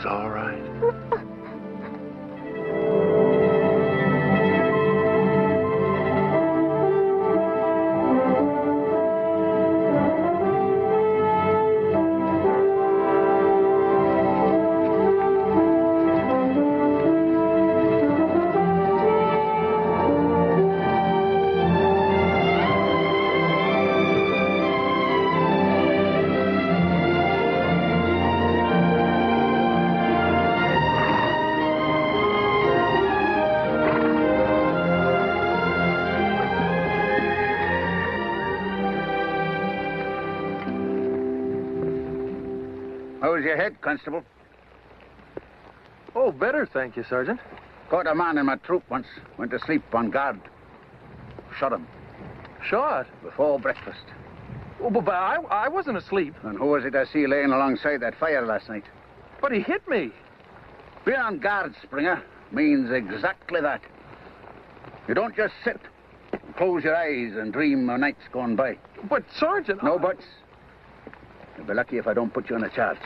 [SPEAKER 6] It's all right. How's your head, Constable?
[SPEAKER 14] Oh, better, thank you, Sergeant.
[SPEAKER 6] Caught a man in my troop once. Went to sleep on guard. Shot him.
[SPEAKER 14] Shot?
[SPEAKER 6] Before breakfast.
[SPEAKER 14] Oh, but I wasn't asleep.
[SPEAKER 6] And who was it I see laying alongside that fire last night?
[SPEAKER 14] But he hit me.
[SPEAKER 6] Being on guard, Springer, means exactly that. You don't just sit, close your eyes and dream of nights gone by.
[SPEAKER 14] But, Sergeant...
[SPEAKER 6] No buts. You'll be lucky if I don't put you on a charge.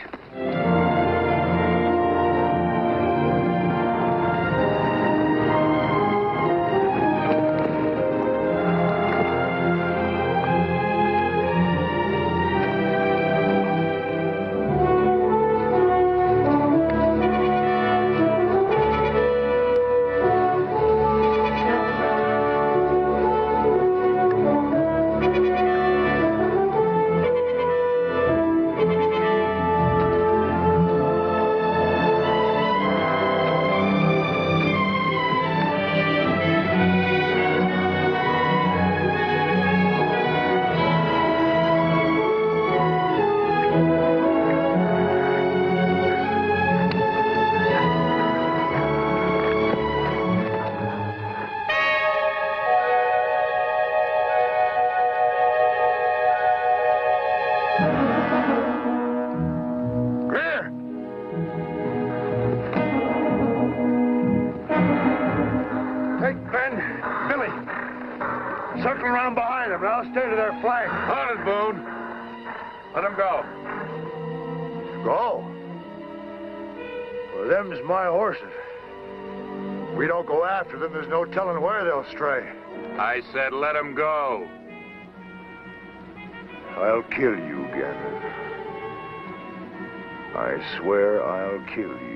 [SPEAKER 3] Stay to their flank.
[SPEAKER 9] Hold it, Boone. Let them go.
[SPEAKER 3] Go? Well, them's my horses. We don't go after them, there's no telling where they'll stray.
[SPEAKER 9] I said let them go.
[SPEAKER 3] I'll kill you, Gannon. I swear I'll kill you.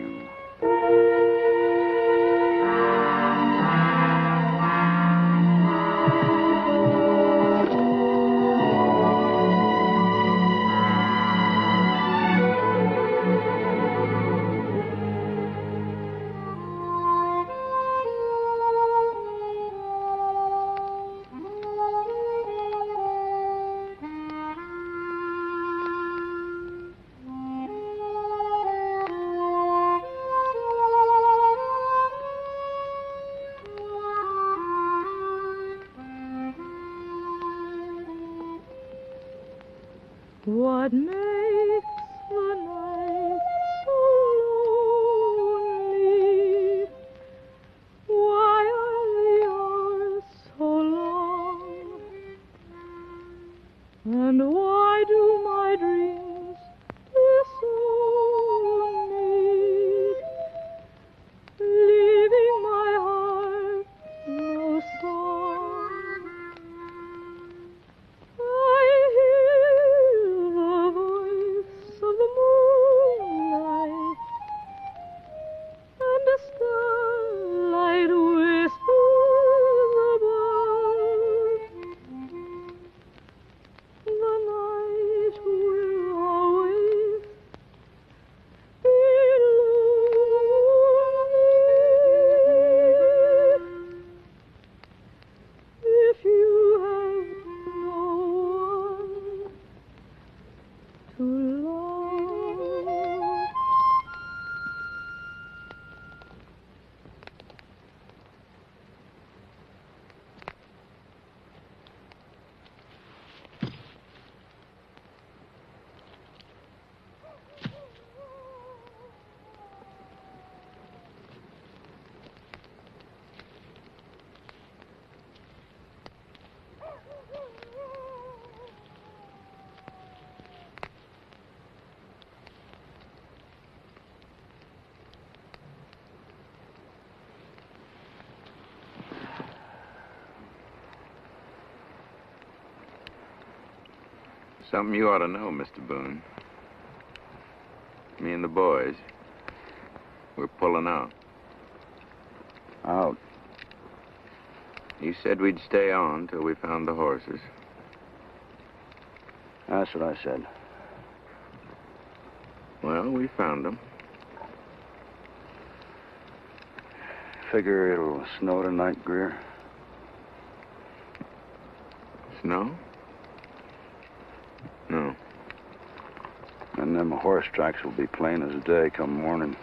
[SPEAKER 10] What makes the night so lonely? Why are the hours so long? And why do my dreams disown me, leaving my heart no song? I hear the
[SPEAKER 5] Something you ought to know, Mr. Boone. Me and the boys, we're pulling out.
[SPEAKER 13] Out?
[SPEAKER 5] You said we'd stay on till we found the horses.
[SPEAKER 13] That's what I said.
[SPEAKER 5] Well, we found them.
[SPEAKER 13] Figure it'll snow tonight, Greer?
[SPEAKER 5] Snow? No.
[SPEAKER 13] And them horse tracks will be plain as day come morning.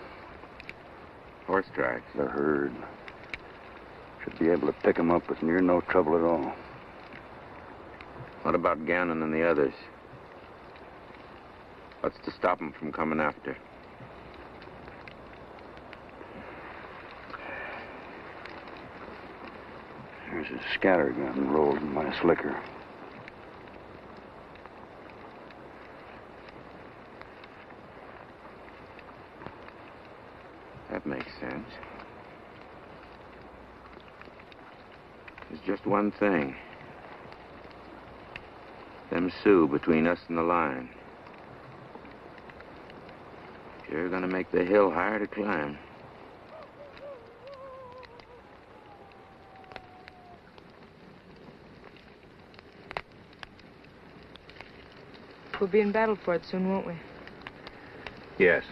[SPEAKER 5] Horse tracks?
[SPEAKER 13] The herd. Should be able to pick 'em up with near no trouble at all.
[SPEAKER 5] What about Gannon and the others? What's to stop them from coming after?
[SPEAKER 13] There's a scatter gun rolled in my slicker.
[SPEAKER 5] That makes sense. There's just one thing. Them Sioux between us and the line. Sure gonna make the hill higher to climb.
[SPEAKER 15] We'll be in battle for it soon, won't we?
[SPEAKER 5] Yes.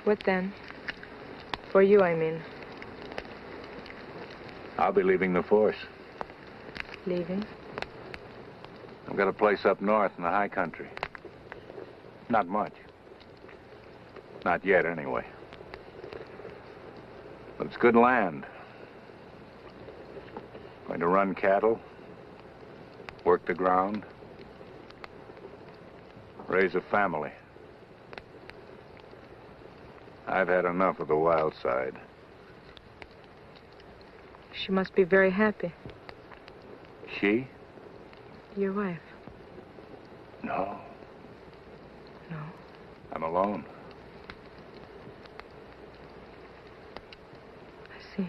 [SPEAKER 15] What then? For you, I mean.
[SPEAKER 5] I'll be leaving the force.
[SPEAKER 15] Leaving?
[SPEAKER 5] I've got a place up north in the high country. Not much. Not yet, anyway. But it's good land. Going to run cattle, work the ground, raise a family. I've had enough of the wild side.
[SPEAKER 15] She must be very happy.
[SPEAKER 5] She?
[SPEAKER 15] Your wife.
[SPEAKER 5] No.
[SPEAKER 15] No.
[SPEAKER 5] I'm alone.
[SPEAKER 15] I see.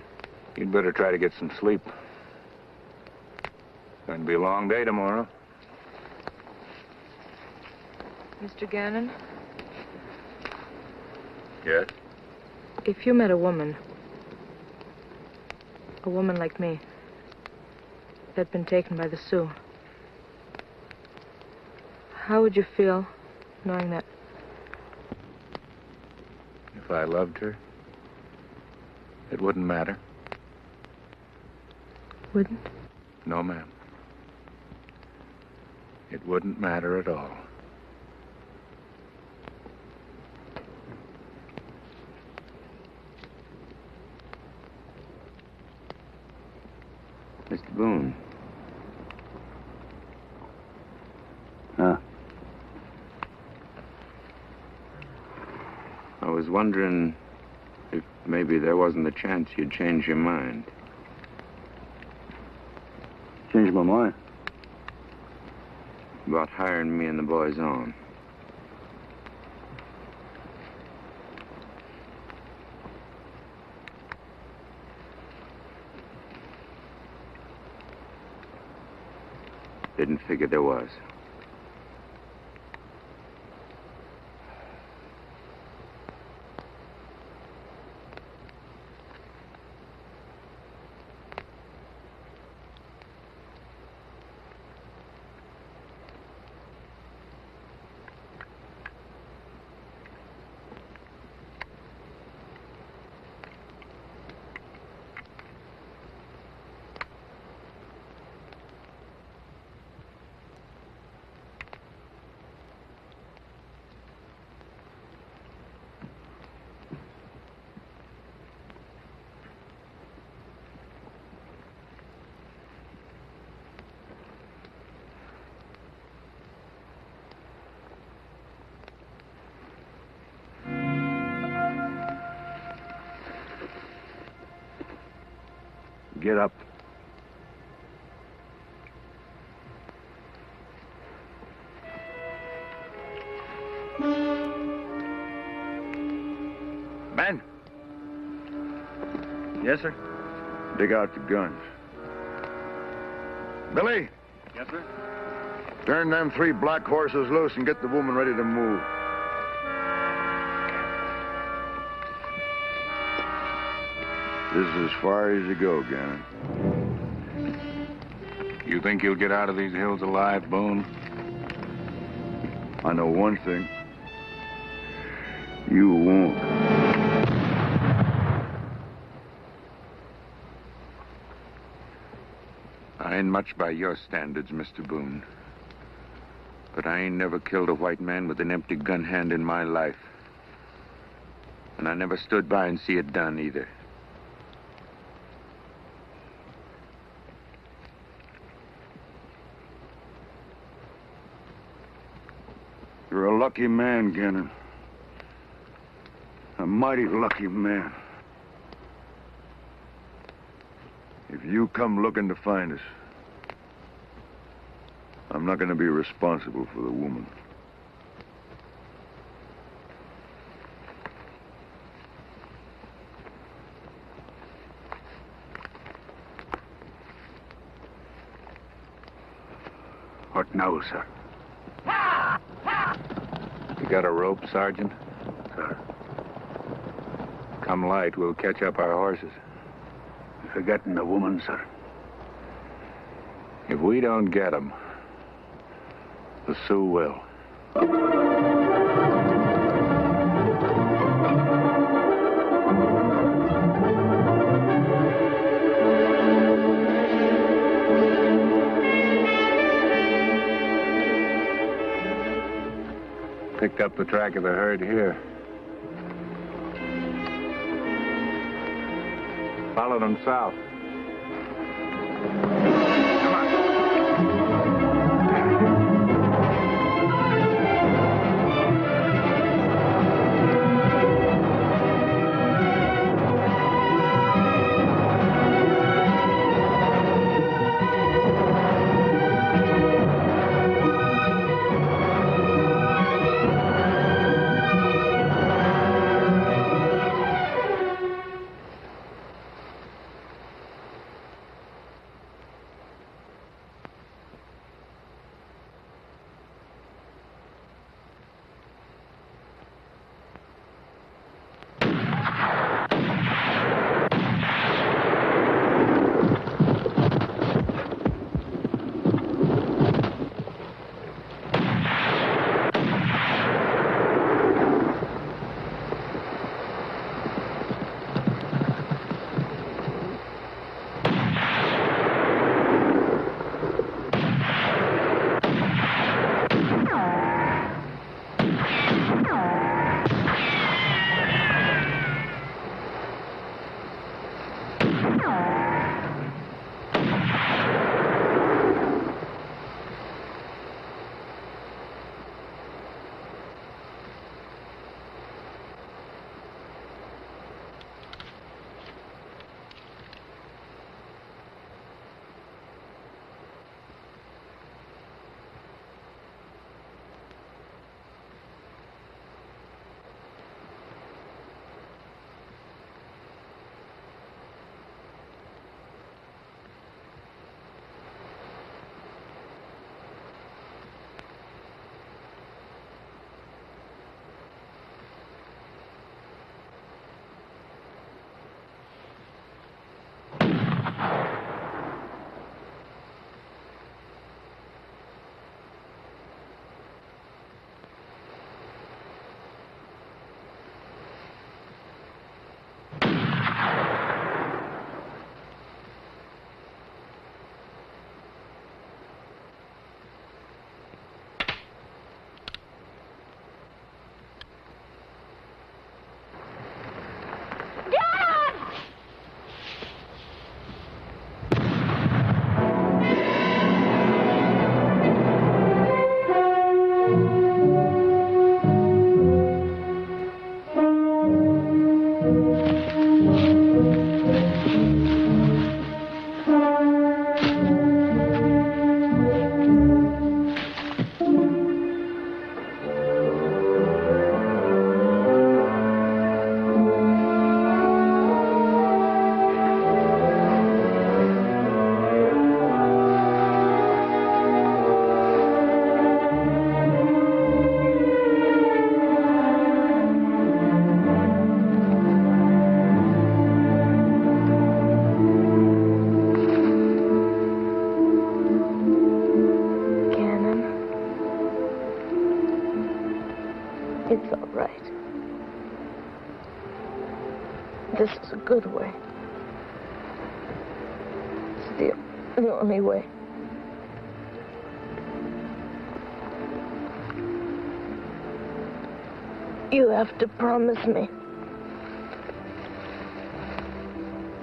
[SPEAKER 5] You'd better try to get some sleep. Going to be a long day tomorrow.
[SPEAKER 15] Mr. Gannon?
[SPEAKER 5] Yes?
[SPEAKER 15] If you met a woman like me, that'd been taken by the Sioux, how would you feel knowing that?
[SPEAKER 5] If I loved her, it wouldn't matter.
[SPEAKER 15] Wouldn't?
[SPEAKER 5] No, ma'am. It wouldn't matter at all. Mr. Boone.
[SPEAKER 13] Huh?
[SPEAKER 5] I was wondering if maybe there wasn't a chance you'd change your mind.
[SPEAKER 13] Change my mind?
[SPEAKER 5] About hiring me and the boys on. Didn't figure there was.
[SPEAKER 13] Get up.
[SPEAKER 3] Men.
[SPEAKER 13] Yes, sir?
[SPEAKER 3] Dig out the guns. Billy,
[SPEAKER 9] Yes, sir?
[SPEAKER 3] Turn them 3 black horses loose and get the woman ready to move. This is as far as you go, Gannon.
[SPEAKER 5] You think you'll get out of these hills alive, Boone?
[SPEAKER 3] I know one thing. You won't.
[SPEAKER 5] I ain't much by your standards, Mr. Boone. But I ain't never killed a white man with an empty gun hand in my life. And I never stood by and see it done either.
[SPEAKER 3] You're a lucky man, Gannon. A mighty lucky man. If you come looking to find us, I'm not going to be responsible for the woman.
[SPEAKER 6] What now, sir?
[SPEAKER 5] You got a rope, Sergeant?
[SPEAKER 6] Sir.
[SPEAKER 5] Come light, we'll catch up our horses.
[SPEAKER 6] You're forgetting the woman, sir.
[SPEAKER 5] If we don't get 'em, the Sioux will. Picked up the track of the herd here. Follow them south.
[SPEAKER 16] It's all right. This is a good way. It's the only way. You have to promise me.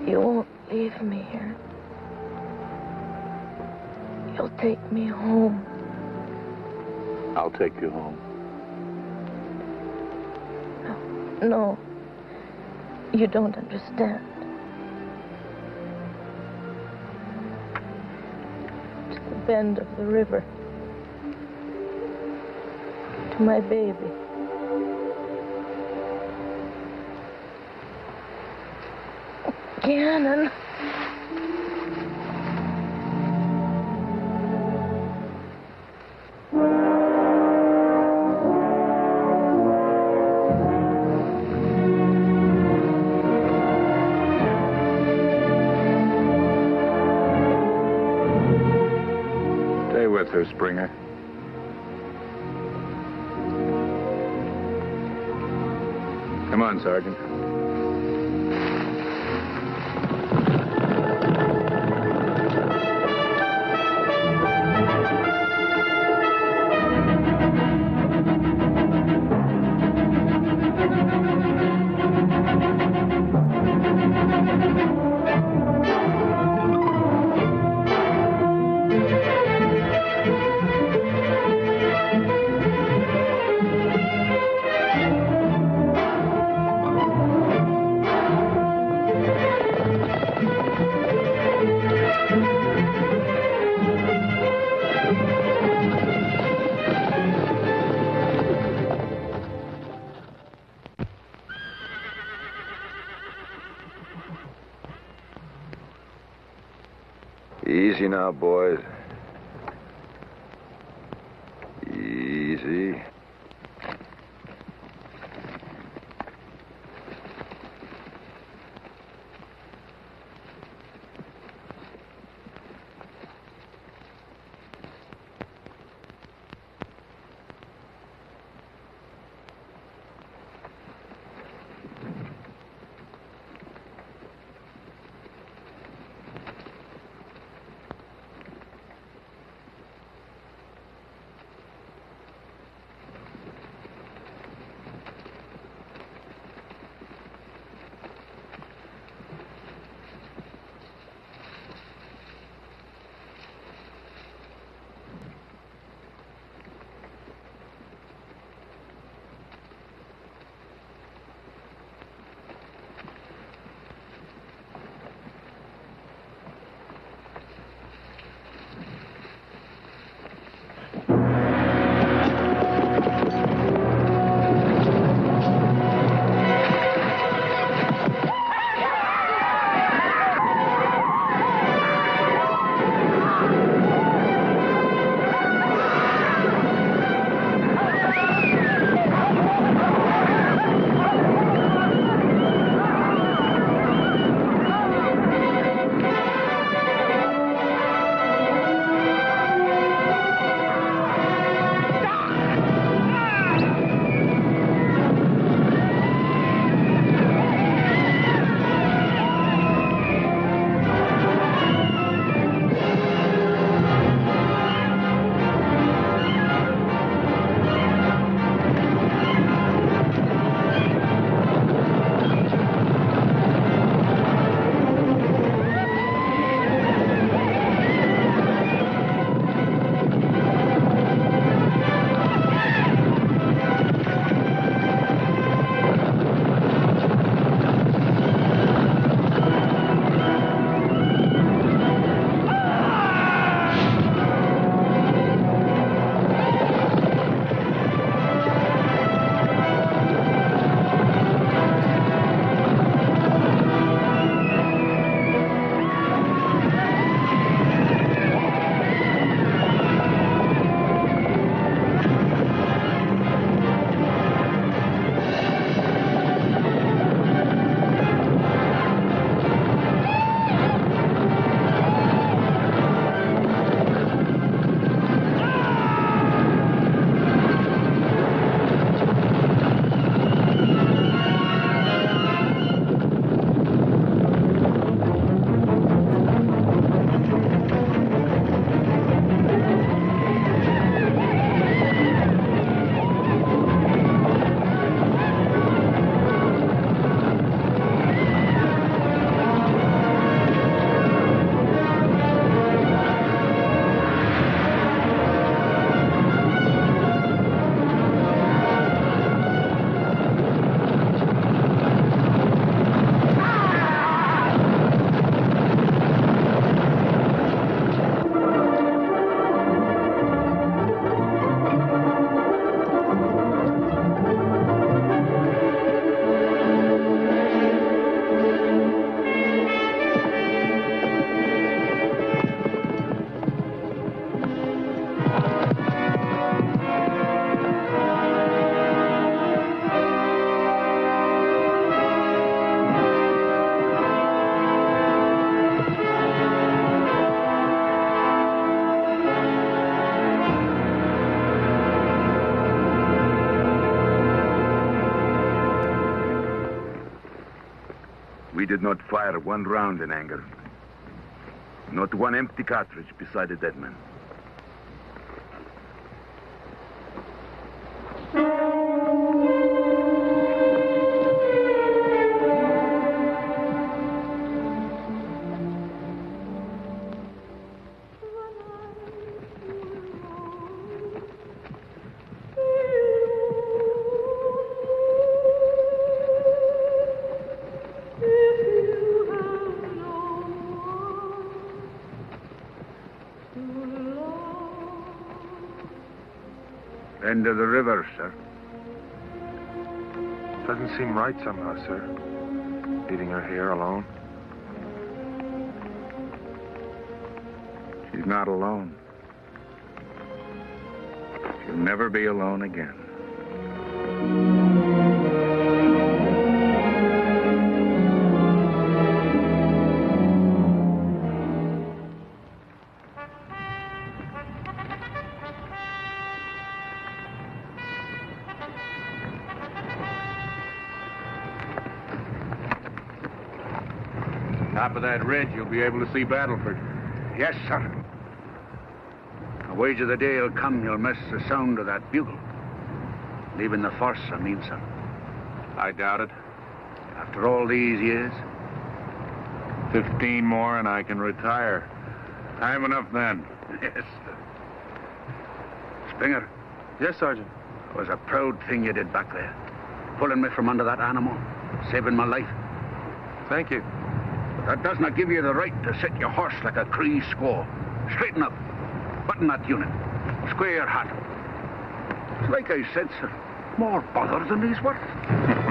[SPEAKER 16] You won't leave me here. You'll take me home.
[SPEAKER 8] I'll take you home.
[SPEAKER 16] No. You don't understand. To the bend of the river. To my baby. Gannon.
[SPEAKER 5] Stay with her, Springer. Come on, Sergeant.
[SPEAKER 13] Easy now, boys. Easy.
[SPEAKER 9] We did not fire one round in anger. Not one empty cartridge beside a dead man. End of the river, sir.
[SPEAKER 14] Doesn't seem right somehow, sir. Leaving her here alone.
[SPEAKER 5] She's not alone. She'll never be alone again. Top of that ridge, you'll be able to see Battleford.
[SPEAKER 6] Yes, sir. The wage of the day will come, you'll miss the sound of that bugle. Leaving the force, I mean, sir.
[SPEAKER 5] I doubt it.
[SPEAKER 6] After all these years?
[SPEAKER 5] 15 more and I can retire. Time enough then.
[SPEAKER 6] Yes, sir. Springer.
[SPEAKER 14] Yes, Sergeant.
[SPEAKER 6] It was a proud thing you did back there. Pulling me from under that animal. Saving my life.
[SPEAKER 14] Thank you.
[SPEAKER 6] That does not give you the right to sit your horse like a Cree squaw. Straighten up. Button that unit. Square your hat. It's like I said, sir. More bother than he's worth.